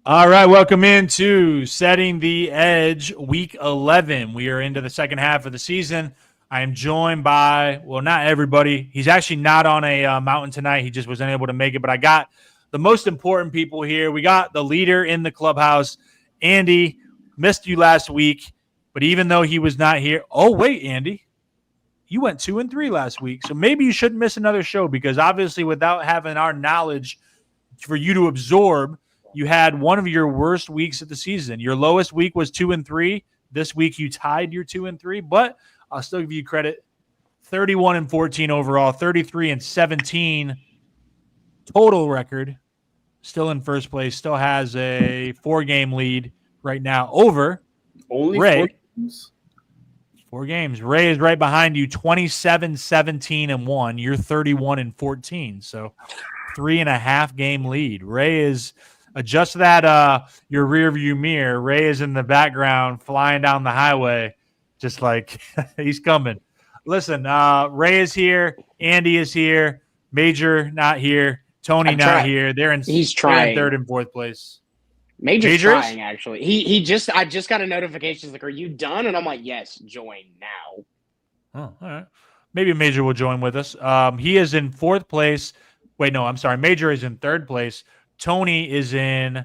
All right, welcome into Setting the Edge, Week 11. We are into the second half of the season. I am joined by, well, not everybody. He's actually not on a mountain tonight. He just wasn't able to make it. But I got the most important people here. We got the leader in the clubhouse, Andy. Missed you last week, but even though he was not here, oh wait, Andy, you went 2-3 last week, so maybe you shouldn't miss another show because obviously, without having our knowledge for you to absorb. You had one of your worst weeks of the season. Your lowest week was 2-3. This week you tied your 2-3, but I'll still give you credit. 31-14 overall, 33-17 total record. Still in first place. Still has a 4-game lead right now over only Ray. 4 games. 4 games. Ray is right behind you, 27-17-1. You're 31-14. So 3.5 game lead. Ray is adjust that your rear view mirror. Ray is in the background flying down the highway, just like he's coming. Listen, Ray is here. Andy is here. Major not here. Tony not here. He's trying. They're in third and fourth place. Major's trying, actually. I just got a notification. It's like, are you done? And I'm like, yes, join now. Oh, all right. Maybe Major will join with us. He is in fourth place. Wait, no, I'm sorry. Major is in third place. Tony is in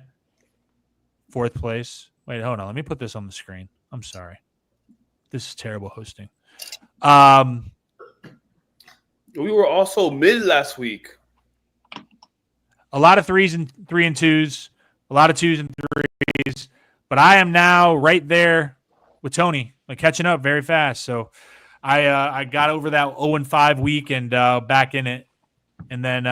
fourth place. Wait, hold on. Let me put this on the screen. I'm sorry. This is terrible hosting. We were also mid last week. A lot of 3 and 2s, a lot of 2s and 3s, but I am now right there with Tony, like catching up very fast. So I got over that 0-5 week and back in it. And then,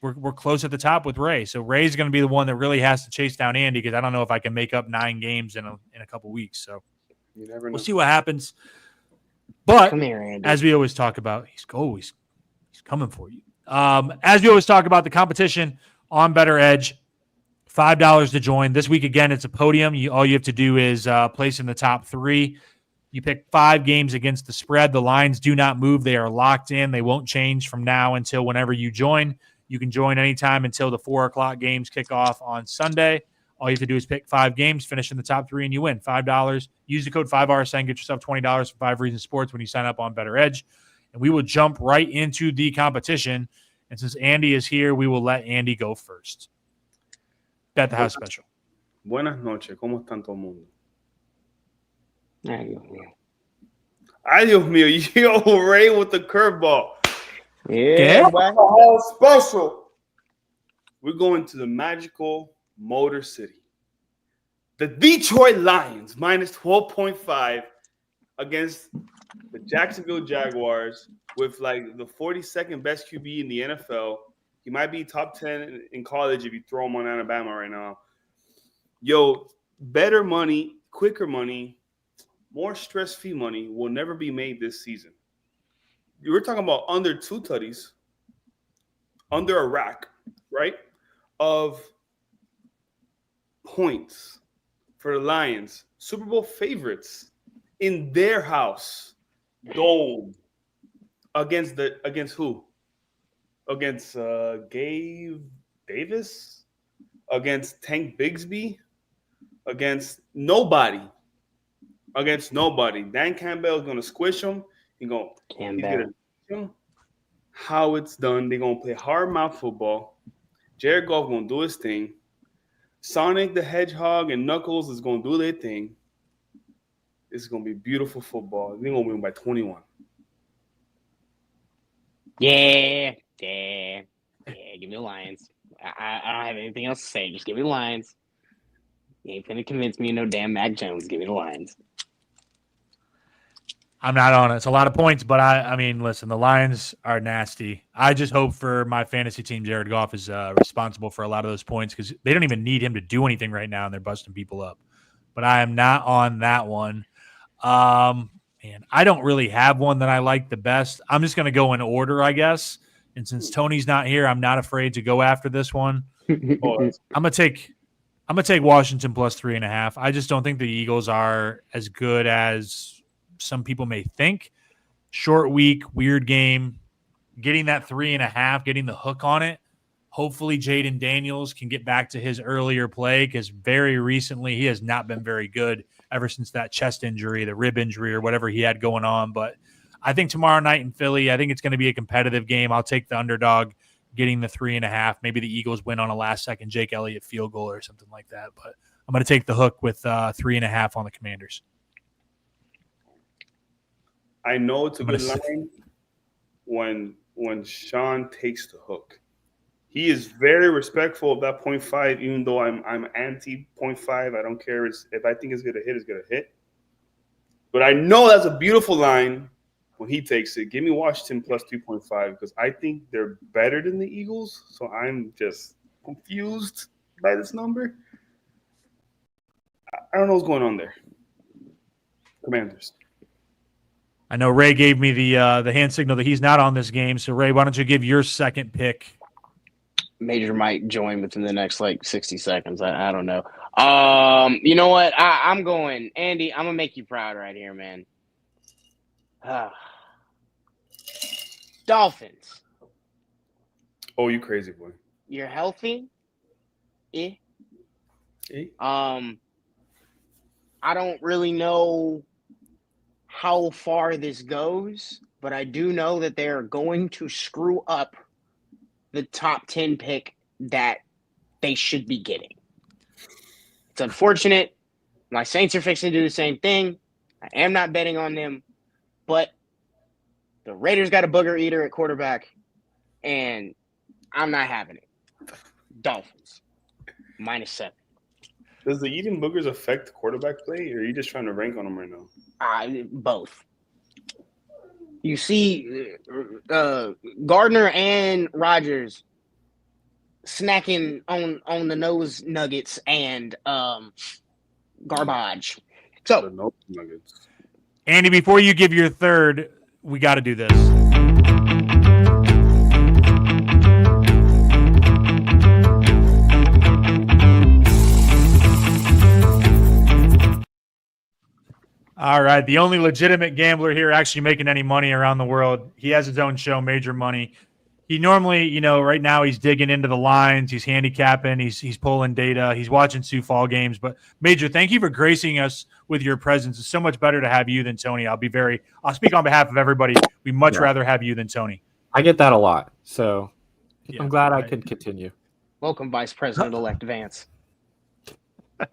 we're close at the top with Ray. So Ray's going to be the one that really has to chase down Andy because I don't know if I can make up 9 games in a couple weeks. So you never know. We'll see what happens. But come here, Andy. As we always talk about, he's coming for you. As we always talk about the competition on Bettor Edge, $5 to join. This week, again, it's a podium. All you have to do is place in the top 3. You pick 5 games against the spread. The lines do not move. They are locked in. They won't change from now until whenever you join. You can join anytime until the 4 o'clock games kick off on Sunday. All you have to do is pick 5 games, finish in the top 3, and you win. $5. Use the code 5RSN. Get yourself $20 for 5 Reasons Sports when you sign up on Bettor Edge. And we will jump right into the competition. And since Andy is here, we will let Andy go first. Bet the house special. Buenas noches. ¿Cómo están todo el mundo? Ay, Dios mío. Ay, Dios mío. Yo, Ray with the curveball. Yeah. Special. We're going to the magical Motor City. The Detroit Lions minus 12.5 against the Jacksonville Jaguars with like the 42nd best QB in the NFL. He might be top 10 in college if you throw him on Alabama right now. Yo, better money, quicker money, more stress-free money will never be made this season. We're talking about under 2 tutties, under a rack, right, of points for the Lions. Super Bowl favorites in their house. Dome. Against who? Against Gabe Davis? Against Tank Bigsby? Against nobody. Dan Campbell is going to squish him. He's going to how it's done. They're going to play hard mouth football. Jared Goff going to do his thing. Sonic the Hedgehog and Knuckles is going to do their thing. This is going to be beautiful football. They're going to win by 21. Yeah. Give me the Lions. I don't have anything else to say. Just give me the Lions. You ain't gonna convince me of no damn Mac Jones. Give me the Lions. I'm not on it. It's a lot of points, but I mean, listen, the Lions are nasty. I just hope for my fantasy team, Jared Goff is responsible for a lot of those points because they don't even need him to do anything right now, and they're busting people up. But I am not on that one. Man, I don't really have one that I like the best. I'm just going to go in order, I guess. And since Tony's not here, I'm not afraid to go after this one. I'm gonna take Washington plus 3.5. I just don't think the Eagles are as good as some people may think. Short week, weird game. Getting that 3.5, getting the hook on it, Hopefully Jaden Daniels can get back to his earlier play because very recently he has not been very good ever since that chest injury, the rib injury or whatever he had going on. But I think tomorrow night in Philly, I think it's going to be a competitive game. I'll take the underdog getting the 3.5. Maybe the Eagles win on a last-second Jake Elliott field goal or something like that. But I'm going to take the hook with 3.5 on the Commanders. I know it's a good line when Sean takes the hook. He is very respectful of that 0.5, even though I'm anti 0.5. I don't care if I think it's going to hit, it's going to hit. But I know that's a beautiful line when he takes it. Give me Washington plus 2.5 because I think they're better than the Eagles. So I'm just confused by this number. I don't know what's going on there. Commanders. I know Ray gave me the hand signal that he's not on this game. So, Ray, why don't you give your second pick? Major might join within the next 60 seconds. I don't know. You know what? I'm going, Andy. I'm gonna make you proud right here, man. Dolphins. Oh, you crazy boy. You're healthy. I don't really know how far this goes, but I do know that they're going to screw up the top 10 pick that they should be getting. It's unfortunate. My Saints are fixing to do the same thing. I am not betting on them, but the Raiders got a booger eater at quarterback, and I'm not having it. Dolphins, -7. Does the eating boogers affect quarterback play, or are you just trying to rank on them right now? Both. You see Gardner and Rodgers snacking on the nose nuggets and garbage. So, The nose nuggets. Andy, before you give your third, we got to do this. All right. The only legitimate gambler here actually making any money around the world. He has his own show, Major Money. He normally, right now he's digging into the lines. He's handicapping. He's pulling data. He's watching Sioux Fall games. But, Major, thank you for gracing us with your presence. It's so much better to have you than Tony. I'll speak on behalf of everybody. We'd much rather have you than Tony. I get that a lot. So I'm glad I could continue. Welcome, Vice President-elect Vance. I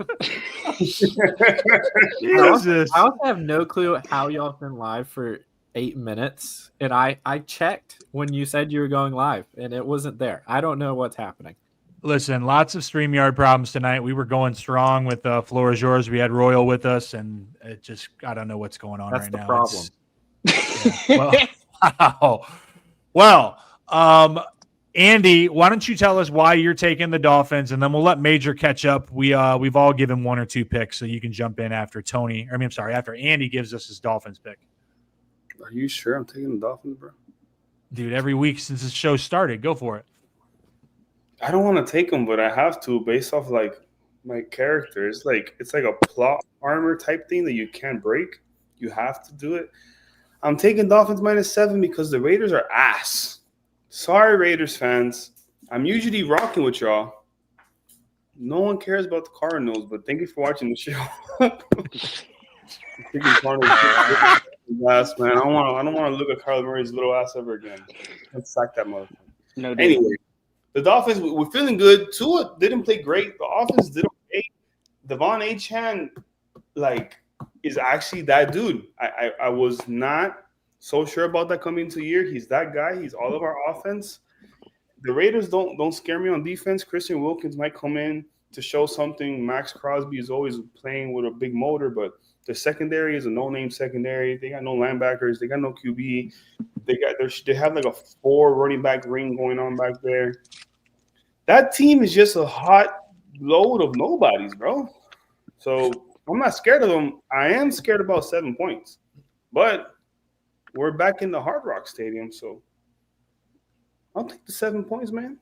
also have no clue how y'all have been live for 8 minutes, and I checked when you said you were going live, and it wasn't there. I don't know what's happening. Listen, lots of StreamYard problems tonight. We were going strong with Floor is Yours. We had Royal with us, and it just I don't know what's going on right now. That's the problem. Well, Andy, why don't you tell us why you're taking the Dolphins, and then we'll let Major catch up. We've all given one or two picks, so you can jump in after after Andy gives us his Dolphins pick. Are you sure I'm taking the Dolphins, bro? Dude, every week since this show started, go for it. I don't want to take them, but I have to based off my character. It's like a plot armor type thing that you can't break. You have to do it. I'm taking Dolphins -7 because the Raiders are ass. Sorry, Raiders fans. I'm usually rocking with y'all. No one cares about the Cardinals, but thank you for watching the show. Last man, I don't want to look at Kyler Murray's little ass ever again. Let's sack that motherfucker. No. Anyway, the Dolphins, we're feeling good. Tua didn't play great. The offense did okay. Devon Achane, is actually that dude. I was not so sure about that coming into the year. He's that guy. He's all of our offense. The Raiders don't scare me on defense. Christian Wilkins might come in to show something. Max Crosby is always playing with a big motor, but the secondary is a no-name secondary. They got no linebackers. They got no QB. They have a 4 running back ring going on back there. That team is just a hot load of nobodies, bro. So I'm not scared of them. I am scared about 7 points, but we're back in the Hard Rock Stadium, so I'll take the 7 points, man.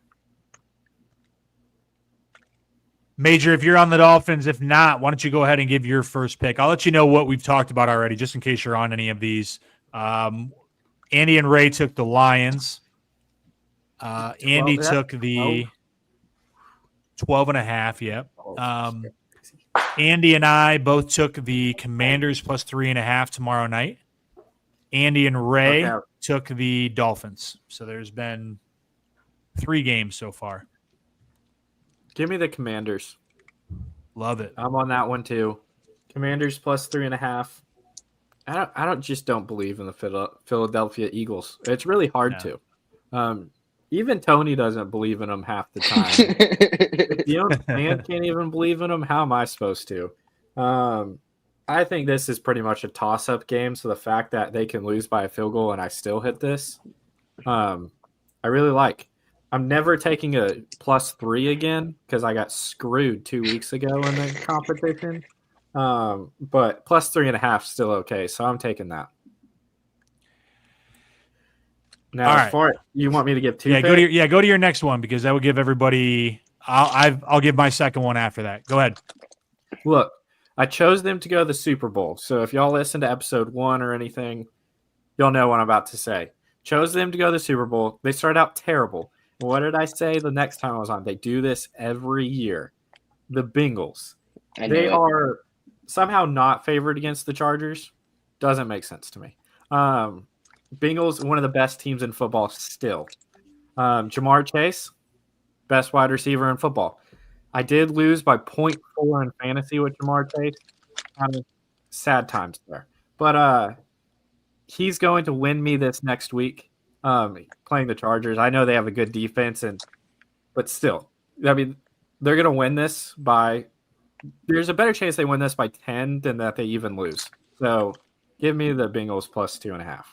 Major, if you're on the Dolphins, if not, why don't you go ahead and give your first pick? I'll let you know what we've talked about already, just in case you're on any of these. Andy and Ray took the Lions. Andy took the 12.5. Yep. Andy and I both took the Commanders plus 3.5 tomorrow night. Andy and Ray took the Dolphins. So there's been 3 games so far. Give me the Commanders. Love it. I'm on that one too. Commanders plus 3.5. I don't believe in the Philadelphia Eagles. It's really hard to. Even Tony doesn't believe in them half the time. If the own fan can't even believe in them, how am I supposed to? I think this is pretty much a toss-up game. So the fact that they can lose by a field goal and I still hit this, I really like. I'm never taking a +3 again because I got screwed 2 weeks ago in the competition. But plus 3.5 still okay, so I'm taking that. Now, as far you want me to give 2? Go to your next one because that would give everybody. I'll give my second one after that. Go ahead. Look, I chose them to go to the Super Bowl. So if y'all listen to episode 1 or anything, you'll know what I'm about to say. Chose them to go to the Super Bowl. They started out terrible. What did I say the next time I was on? They do this every year. The Bengals. They are somehow not favored against the Chargers. Doesn't make sense to me. Bengals, one of the best teams in football still. Jamar Chase, best wide receiver in football. I did lose by 0.4 in fantasy with Jamar Chase. Sad times there. But he's going to win me this next week. Playing the Chargers. I know they have a good defense, but still, I mean, they're going to win this by. There's a better chance they win this by 10 than that they even lose. So, give me the Bengals plus 2.5.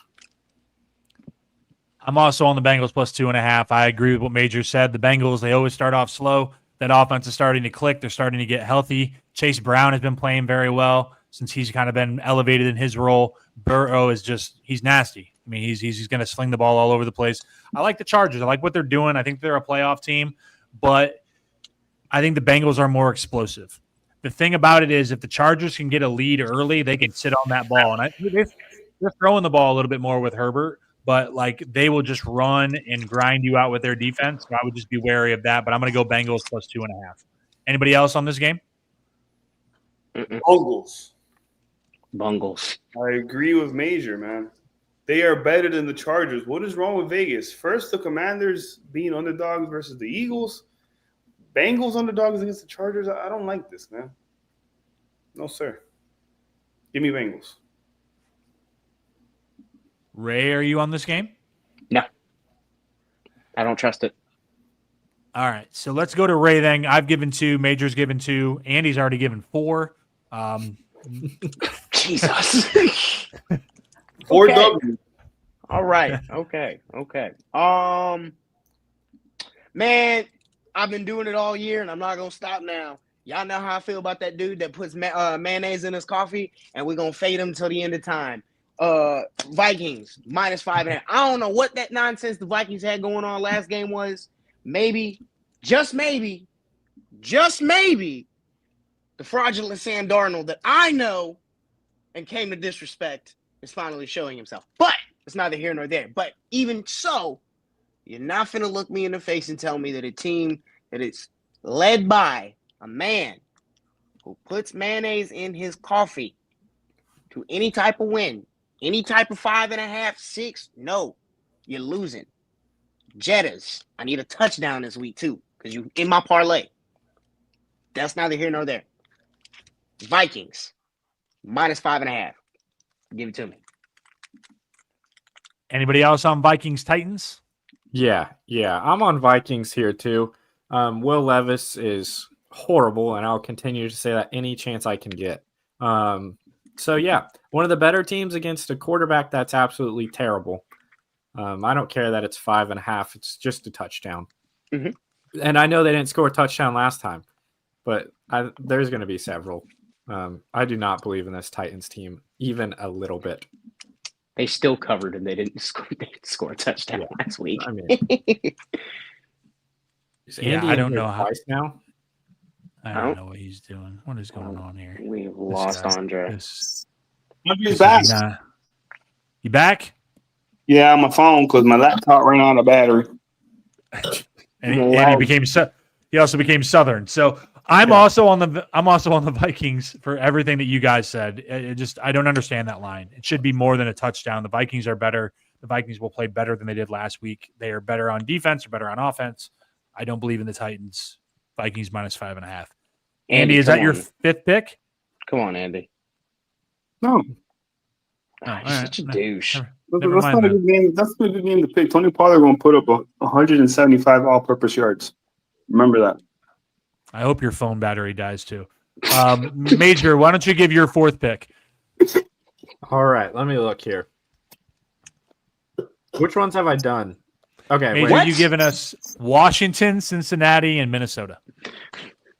I'm also on the Bengals plus 2.5. I agree with what Major said. The Bengals, they always start off slow. That offense is starting to click. They're starting to get healthy. Chase Brown has been playing very well since he's kind of been elevated in his role. Burrow is he's nasty. I mean, he's going to sling the ball all over the place. I like the Chargers. I like what they're doing. I think they're a playoff team, but I think the Bengals are more explosive. The thing about it is if the Chargers can get a lead early, they can sit on that ball. And they're throwing the ball a little bit more with Herbert, but like they will just run and grind you out with their defense. So I would just be wary of that, but I'm going to go Bengals plus 2.5. Anybody else on this game? Bungles. I agree with Major, man. They are better than the Chargers. What is wrong with Vegas? First, the Commanders being underdogs versus the Eagles. Bengals underdogs against the Chargers. I don't like this, man. No, sir. Give me Bengals. Ray, are you on this game? No. I don't trust it. All right. So let's go to Ray then. I've given 2. Major's given 2. Andy's already given 4. Jesus. 4 W's. All right. Okay. Man, I've been doing it all year, and I'm not gonna stop now. Y'all know how I feel about that dude that puts mayonnaise in his coffee, and we're gonna fade him till the end of time. Vikings minus 5.5. I don't know what that nonsense the Vikings had going on last game was. Maybe, just maybe, the fraudulent Sam Darnold that I know and came to disrespect is finally showing himself. But it's neither here nor there. But even so, you're not finna look me in the face and tell me that a team that is led by a man who puts mayonnaise in his coffee to any type of win, any type of 5.5, 6, no, you're losing. Jettas, I need a touchdown this week too, because you in my parlay. That's neither here nor there. Vikings minus 5.5. Give it to me. Anybody else on Vikings Titans? Yeah, I'm on Vikings here too. Will Levis is horrible, and I'll continue to say that any chance I can get. So yeah, one of the better teams against a quarterback that's absolutely terrible. I don't care that it's 5.5; it's just a touchdown. Mm-hmm. And I know they didn't score a touchdown last time, but there's going to be several. I do not believe in this Titans team even a little bit. They still covered and they didn't score a touchdown last week. I mean, I don't know how. Now? I don't know what he's doing. What is going on here? We've lost Andre. He's back. You back? Yeah, on my phone because my laptop ran out of battery. and he also became Southern. So I'm also on the Vikings for everything that you guys said. I don't understand that line. It should be more than a touchdown. The Vikings are better. The Vikings will play better than they did last week. They are better on defense or better on offense. I don't believe in the Titans. Vikings -5.5. Andy, is that your fifth pick? Come on, Andy. No. You're such a douche. That's not a good game. That's not a good game to pick. Tony Pollard going to put up 175 all-purpose yards. Remember that. I hope your phone battery dies too. Major, why don't you give your fourth pick? All right, let me look here. Which ones have I done? Okay, Major, you given us Washington, Cincinnati, and Minnesota.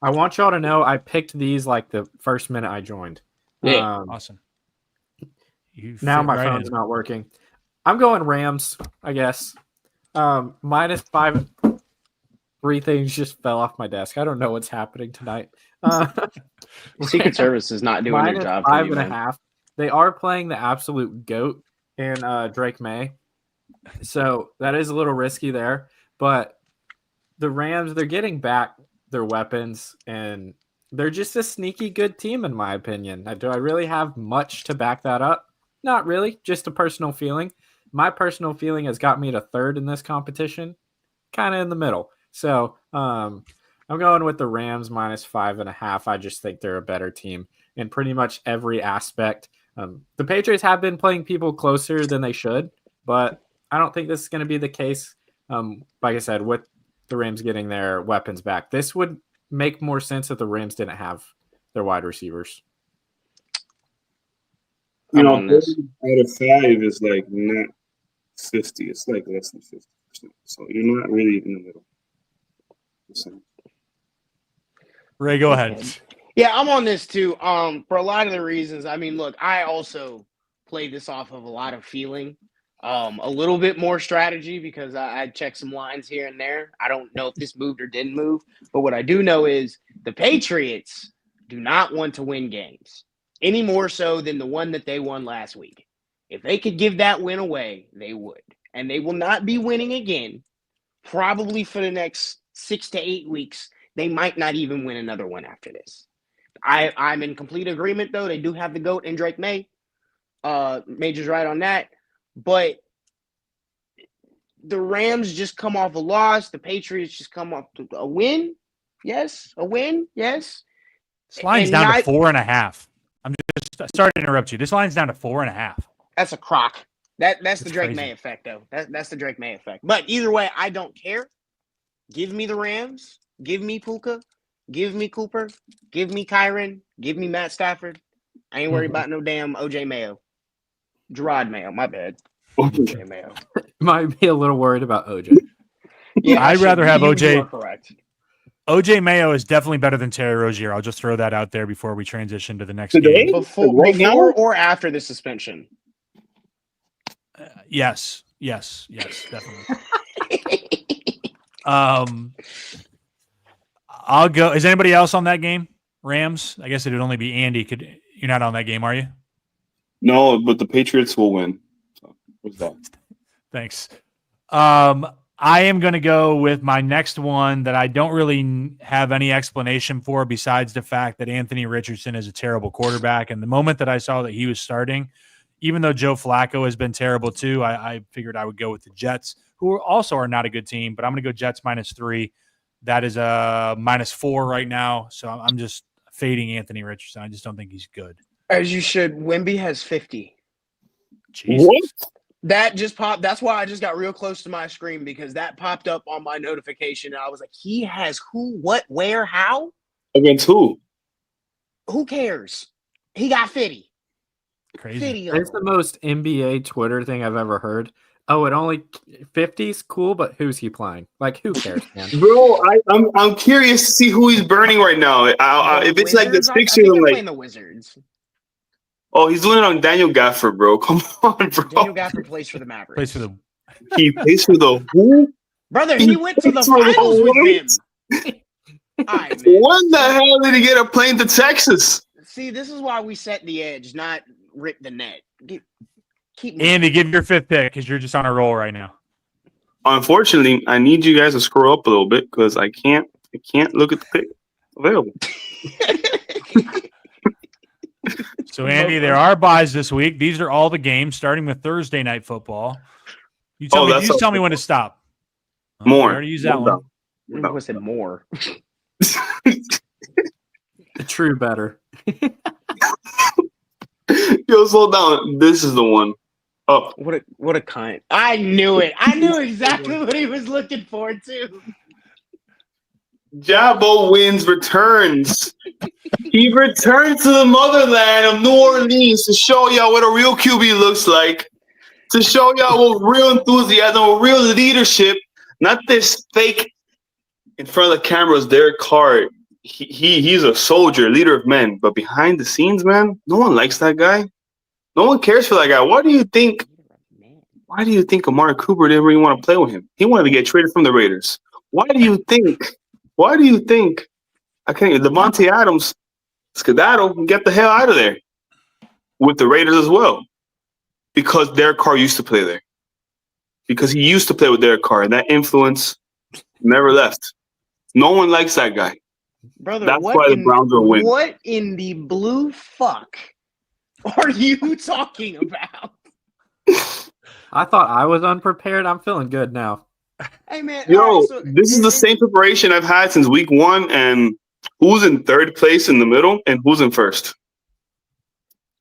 I want y'all to know I picked these like the first minute I joined. Yeah. Awesome. Now my phone's not working. I'm going Rams, I guess. -5. 3 things just fell off my desk. I don't know what's happening tonight. Secret Service is not doing their job. -5.5. They are playing the absolute GOAT in Drake May. So that is a little risky there. But the Rams, they're getting back their weapons, and they're just a sneaky good team, in my opinion. Do I really have much to back that up? Not really, just a personal feeling. My personal feeling has got me to third in this competition, kind of in the middle. So I'm going with the Rams -5.5. I just think they're a better team in pretty much every aspect. The Patriots have been playing people closer than they should, but I don't think this is going to be the case. Like I said, with the Rams getting their weapons back, this would make more sense if the Rams didn't have their wide receivers. You know, 30 out of 5 is like not 50. It's like less than 50%. So you're not really in the middle. Ray, go ahead. Yeah, I'm on this too. For a lot of the reasons. I mean, look, I also play this off of a lot of feeling. A little bit more strategy because I checked some lines here and there. I don't know if this moved or didn't move, but what I do know is the Patriots do not want to win games any more so than the one that they won last week. If they could give that win away, they would. And they will not be winning again, probably for the next 6 to 8 weeks. They might not even win another one after this. I'm in complete agreement, though. They do have the GOAT in Drake May. Major's right on that. But the Rams just come off a loss. The Patriots just come off a win. Yes, a win. Yes. This line's down to 4.5. I'm just sorry to interrupt you. This line's down to 4.5. That's a crock. That's the Drake May effect, though. That's the Drake May effect. But either way, I don't care. Give me the Rams. Give me Puka. Give me Cooper. Give me Kyron. Give me Matt Stafford. I ain't worried about no damn OJ Mayo. Gerard Mayo, my bad. OJ Mayo. Might be a little worried about OJ. Yeah, I'd rather have OJ. You are correct. OJ Mayo is definitely better than Terry Rozier. I'll just throw that out there before we transition to the next game. Before or after the suspension? Yes, definitely. I'll go. Is anybody else on that game? Rams? I guess it would only be Andy. You're not on that game, are you? No, but the Patriots will win. So, what's that? Thanks. I am going to go with my next one that I don't really have any explanation for besides the fact that Anthony Richardson is a terrible quarterback. And the moment that I saw that he was starting, even though Joe Flacco has been terrible too, I figured I would go with the Jets, who also are not a good team, but I'm going to go Jets -3. That is a -4 right now. So I'm just fading Anthony Richardson. I just don't think he's good. As you should. Wemby has 50. Jesus. What? That just popped. That's why I just got real close to my screen because that popped up on my notification. And I was like, he has who, what, where, how? Against who? Who cares? He got 50. Crazy. 50 It's the most NBA Twitter thing I've ever heard. Oh, it only 50's cool, but who's he playing? Like, who cares, man? Bro, I'm curious to see who he's burning right now. If it's like the Sixers, I'm like, playing the Wizards. Oh, he's doing it on Daniel Gafford, bro. Come on, bro. Daniel Gafford plays for the Mavericks. He plays for the who? Brother, he went to the finals with them. Right, when the hell did he get a plane to Texas? See, this is why we set the edge, not rip the net. Keep Andy, give your fifth pick because you're just on a roll right now. Unfortunately, I need you guys to scroll up a little bit because I can't look at the pick available. So, Andy, there are buys this week. These are all the games starting with Thursday night football. You just tell me when to stop. Oh, More. We already used that one. I said more. The true better. Yo, slow down. This is the one. Up. What a cunt. I knew it. I knew exactly what he was looking for, too. Jabbo Wins returns. He returned to the motherland of New Orleans to show y'all what a real QB looks like. To show y'all what real enthusiasm, what real leadership, not this fake in front of the cameras, Derek Carr. He's a soldier, leader of men. But behind the scenes, man, no one likes that guy. No one cares for that guy. Why do you think Amari Cooper didn't really want to play with him? He wanted to get traded from the Raiders. Why do you think Devontae Adams skedaddle and get the hell out of there with the Raiders as well? Because Derek Carr used to play there. Because he used to play with Derek Carr, and that influence never left. No one likes that guy. Brother, that's why the Browns will win. What in the blue fuck are you talking about? I thought I was unprepared. I'm feeling good now. Hey, man. Yo, this is the same preparation I've had since week 1, and who's in third place in the middle and who's in first?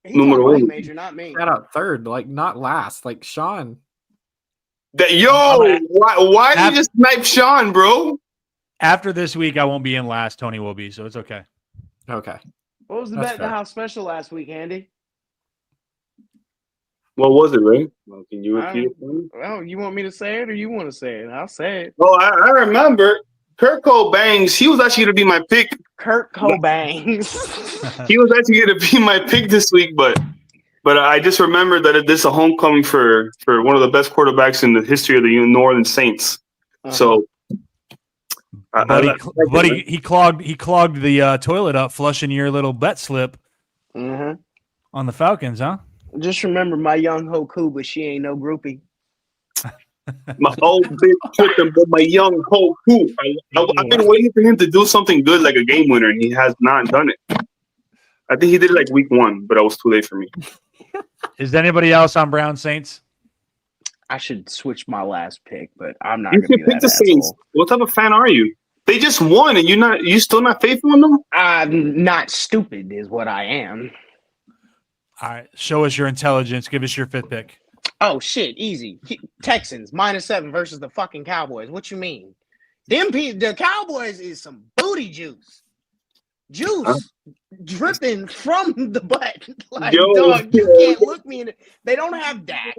Number 1, Major, not me. Got out third, like not last, like Sean. Why did you just snipe Sean, bro? After this week, I won't be in last. Tony will be, so it's okay. Okay. What was the Bet in the House special last week, Andy? What was it, Ray? Well, can you repeat it for me? Well, you want me to say it or you want to say it? I'll say it. Oh, I remember. Kurt Cobangs, he was actually going to be my pick. Kurt Cobangs. He was actually going to be my pick this week, but I just remembered that this is a homecoming for one of the best quarterbacks in the history of the New Orleans Saints. So, he clogged the toilet up, flushing your little bet slip on the Falcons, huh? Just remember, my young Hoku, but she ain't no groupie. My old bitch tripping, but my young Hoku. I've been waiting for him to do something good like a game winner, and he has not done it. I think he did it like week 1, but it was too late for me. Is anybody else on Brown Saints? I should switch my last pick, but I'm not. You should pick the Saints. What type of fan are you? They just won, and you still not faithful in them? I'm not stupid, is what I am. All right, show us your intelligence. Give us your 5th pick. Oh shit, easy. Texans -7 versus the fucking Cowboys. What you mean? The Cowboys is some booty juice. Dripping from the butt. Like, dog, you can't look me in the... They don't have Dak.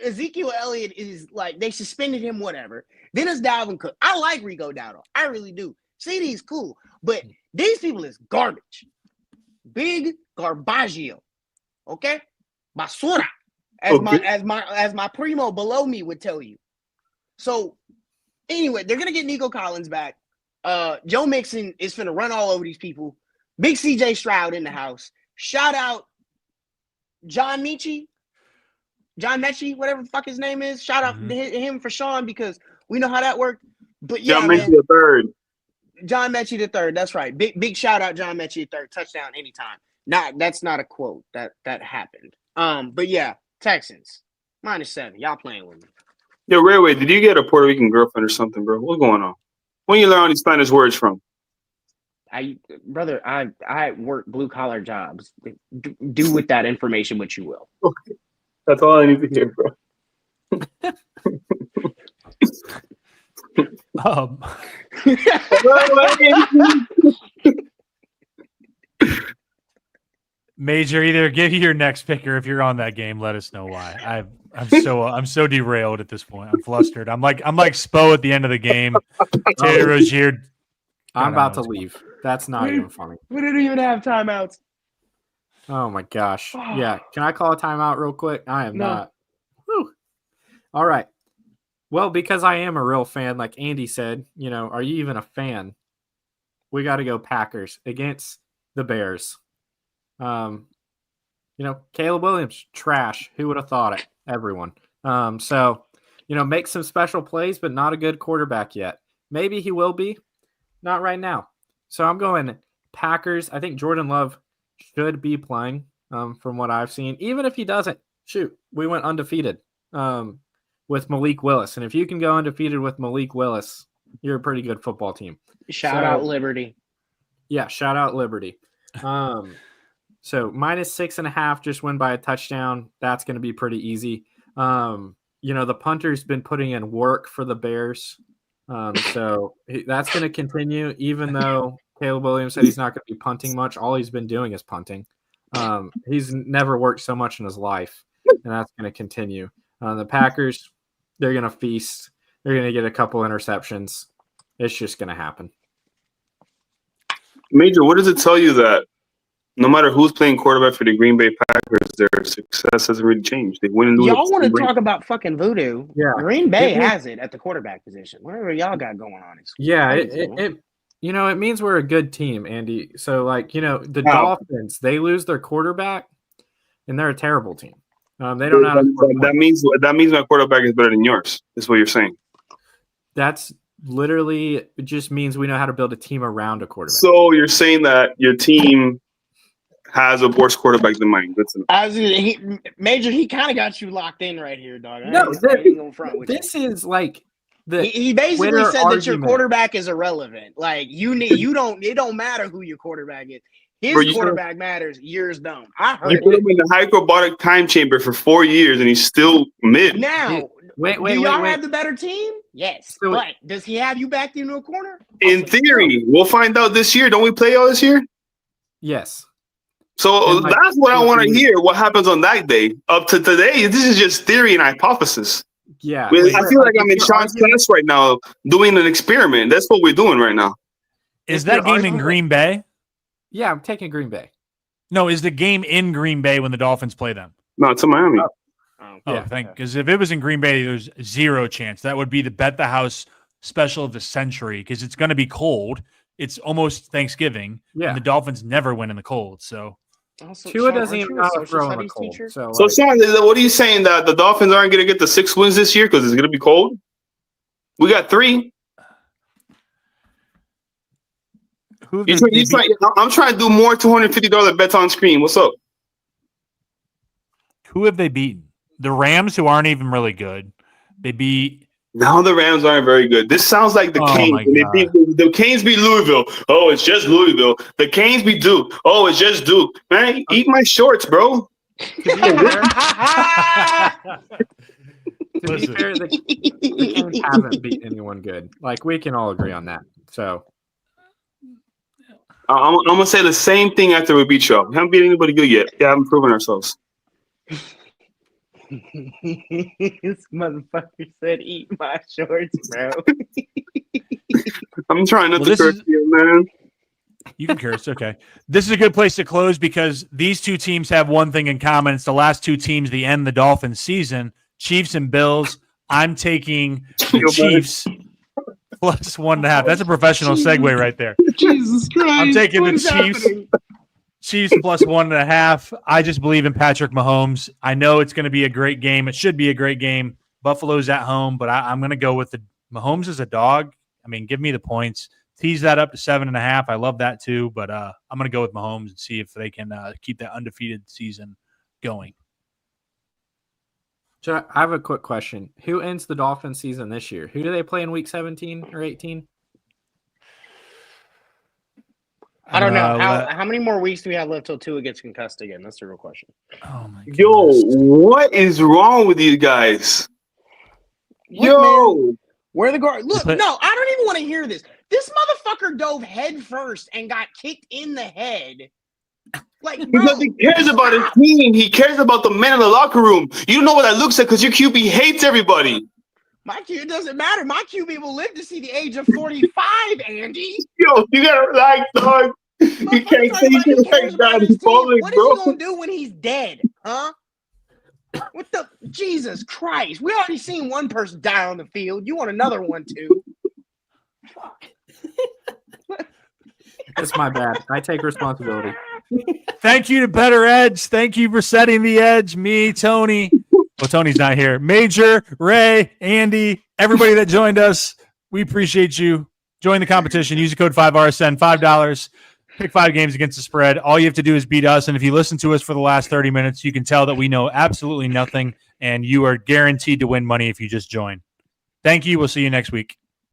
Ezekiel Elliott is like, they suspended him, whatever. Then it's Dalvin Cook. I like Rico Dowdle. I really do. CD's cool. But these people is garbage. Big garbaggio. Okay? Basura. As my primo below me would tell you. So anyway, they're gonna get Nico Collins back. Joe Mixon is finna run all over these people. Big CJ Stroud in the house. Shout out John Mechie, whatever the fuck his name is. Shout out to him for Sean, because we know how that worked. But yeah, John Mechie III. John Mechie III. That's right. Big shout out John Mechie III. Touchdown anytime. That's not a quote. That happened. But yeah, Texans -7. Y'all playing with me. Yo, Railway, did you get a Puerto Rican girlfriend or something, bro? What's going on? When you learn all these Spanish words from? I work blue collar jobs. Do with that information what you will. Okay. That's all I need to hear, bro. Major, either give you your next pick, or if you're on that game, let us know why. I'm so derailed at this point. I'm flustered. I'm like Spo at the end of the game. Terry Rozier. I'm about to leave. That's not even funny. We didn't even have timeouts. Oh my gosh. Yeah. Can I call a timeout real quick? I am not. Whew. All right. Well, because I am a real fan, like Andy said, are you even a fan? We got to go Packers against the Bears. Caleb Williams, trash. Who would have thought it? Everyone. So make some special plays, but not a good quarterback yet. Maybe he will be, not right now. So I'm going Packers. I think Jordan Love should be playing from what I've seen. Even if he doesn't, we went undefeated with Malik Willis. And if you can go undefeated with Malik Willis, you're a pretty good football team. Shout out Liberty. Yeah, shout out Liberty. So -6.5, just win by a touchdown. That's going to be pretty easy. The punter's been putting in work for the Bears. So that's going to continue, even though Caleb Williams said he's not going to be punting much. All he's been doing is punting. He's never worked so much in his life, and that's going to continue. The Packers, they're going to feast. They're going to get a couple interceptions. It's just going to happen. Major, what does it tell you that no matter who's playing quarterback for the Green Bay Packers, their success hasn't really changed? They win and lose. Y'all want to talk about fucking voodoo? Yeah. Green Bay has it at the quarterback position. Whatever y'all got going on. It means we're a good team, Andy. So, the Dolphins, they lose their quarterback, and they're a terrible team. They don't know how to score points. That means my quarterback is better than yours. Is what you're saying. That's literally it just means we know how to build a team around a quarterback. So you're saying that your team has a worse quarterback than mine. Major, he kind of got you locked in right here, dog. This is like he basically Twitter said argument. that your quarterback is irrelevant. Like it don't matter who your quarterback is. His quarterback matters. Yours don't. I heard you put him in the hyperbolic time chamber for 4 years, and he's still mid. Now, do y'all have the better team? Yes. So, but does he have you backed into a corner? In theory, we'll find out this year. Don't we play all this year? Yes. So that's what I want to hear. What happens on that day? Up to today, this is just theory and hypothesis. Yeah. I feel like I'm in Sean's class right now doing an experiment. That's what we're doing right now. Is that game in Green Bay? Yeah, I'm taking Green Bay. No, is the game in Green Bay when the Dolphins play them? No, it's in Miami. Because if it was in Green Bay, there's zero chance. That would be the Bet the House special of the century because it's going to be cold. It's almost Thanksgiving, and the Dolphins never win in the cold. So Tua doesn't even know how to throw in the cold. So Sean, what are you saying, that the Dolphins aren't going to get the 6 wins this year because it's going to be cold? We got 3. I'm trying to do more $250 bets on screen. What's up? Who have they beaten? The Rams, who aren't even really good. They beat. Now the Rams aren't very good. This sounds like the Canes. The Canes beat Louisville. Oh, it's just Louisville. The Canes beat Duke. Oh, it's just Duke. Man, eat my shorts, bro. To be fair, the Canes haven't beat anyone good. Like, we can all agree on that. So I'm going to say the same thing after we beat y'all. We haven't beat anybody good yet. Yeah, haven't proven ourselves. This motherfucker said, "Eat my shorts, bro." I'm trying not to curse you, man. You can curse, okay. This is a good place to close because these two teams have one thing in common. It's the last two teams to end the Dolphins season, Chiefs and Bills. I'm taking the Chiefs plus 1.5. That's a professional segue right there. Jesus Christ! I'm taking the Chiefs. Chiefs plus 1.5. I just believe in Patrick Mahomes. I know it's going to be a great game. It should be a great game. Buffalo's at home, but I'm going to go with the Mahomes as a dog. I mean, give me the points. Tease that up to 7.5. I love that too, but I'm going to go with Mahomes and see if they can keep that undefeated season going. So I have a quick question. Who ends the Dolphins season this year? Who do they play in week 17 or 18? I don't know. How many more weeks do we have left till Tua gets concussed again? That's the real question. Oh my goodness. Yo, what is wrong with you guys? Where the guard? Look, no, I don't even want to hear this. This motherfucker dove head first and got kicked in the head. Like, because he cares about his team. He cares about the men in the locker room. You don't know what that looks like because your QB hates everybody. My QB doesn't matter. My QB will live to see the age of 45, Andy. Yo, you gotta relax, dog. You can't say shit like that in public, what bro. What is he gonna do when he's dead, huh? What the Jesus Christ? We already seen one person die on the field. You want another one too? Fuck. It's my bad. I take responsibility. Thank you to Bettor Edge. Thank you for setting the edge. Me, Tony, Well, Tony's not here. Major, Ray, Andy, everybody that joined us, we appreciate you. Join the competition. Use the code 5RSN, $5. Pick 5 games against the spread. All you have to do is beat us. And if you listen to us for the last 30 minutes, you can tell that we know absolutely nothing, and you are guaranteed to win money if you just join. Thank you. We'll see you next week.